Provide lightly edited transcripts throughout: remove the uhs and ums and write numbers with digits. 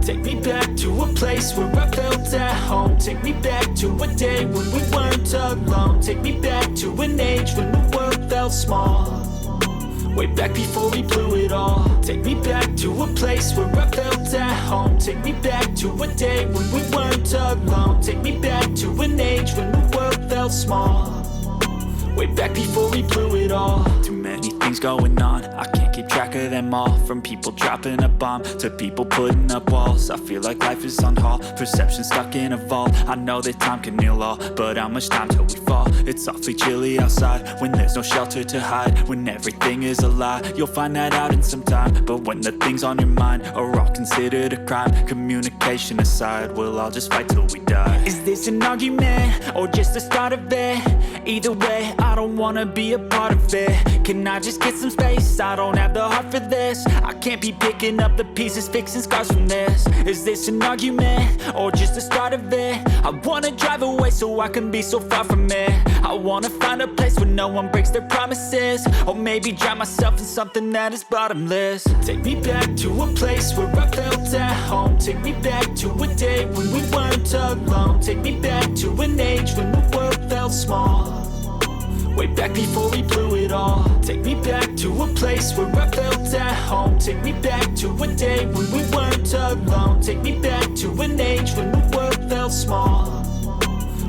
Take me back to a place where I felt at home. Take me back to a day when we weren't alone. Take me back to an age when the world felt small. Way back before we blew it all. Take me back to a place where I felt at home. Take me back to a day when we weren't alone. Take me back to an age when the world felt small. Way back before we blew it all. Too many things going on, I can't keep track of them all. From people dropping a bomb to people putting up walls. I feel like life is on hold, perception stuck in a vault. I know that time can heal all, but how much time till we fall? It's awfully chilly outside when there's no shelter to hide. When everything is a lie, you'll find that out in some time. But when the things on your mind are all considered a crime, communication aside, we'll all just fight till we die. Is this an argument or just the start of it? Either way, I don't wanna be a part of it. Can I just get some space? I don't have the heart for this. I can't be picking up the pieces, fixing scars from this. Is this an argument or just the start of it? I wanna drive away so I can be so far from it. I wanna find a place where no one breaks their promises. Or maybe drown myself in something that is bottomless. Take me back to a place where I felt at home. Take me back to a day when we weren't alone. Take me back to an age when the world felt small. Way back before we blew it all. Take me back to a place where I felt at home. Take me back to a day when we weren't alone. Take me back to an age when the world felt small.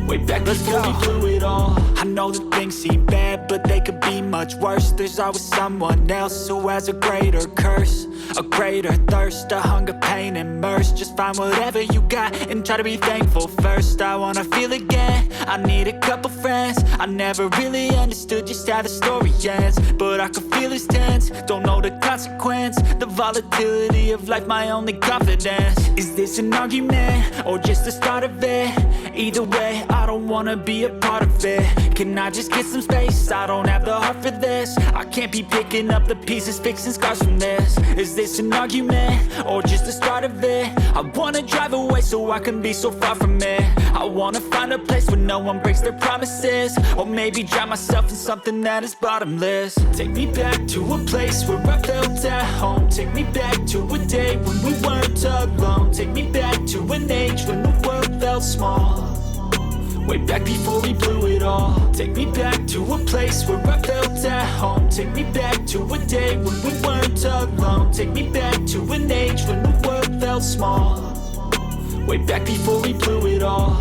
Way back before we blew it all. I know that things seem bad, but they could be much worse. There's always someone else who has a greater curse, a greater thirst, a hunger, pain, and mercy. Just find whatever you got and try to be thankful first. I wanna feel again, I need a couple friends. I never really understood just how the story ends, but I can feel it's tense, don't know the consequence. The volatility of life, my only confidence. Is this an argument or just the start of it? Either way, I don't wanna be a part of it. Can I just get some space? I don't have the heart for this. I can't be picking up the pieces, fixing scars from this. Is this an argument or just the start of it? I wanna drive away so I can be so far from it. I wanna find a place where no one breaks their promises. Or maybe drown myself in something that is bottomless. Take me back to a place where I felt at home. Take me back to a day when we weren't alone. Take me back to an age when the world felt small. Way back before we blew it all. Take me back to a place where I felt at home. Take me back to a day when we weren't alone. Take me back to an age when the world felt small. Way back before we blew it all.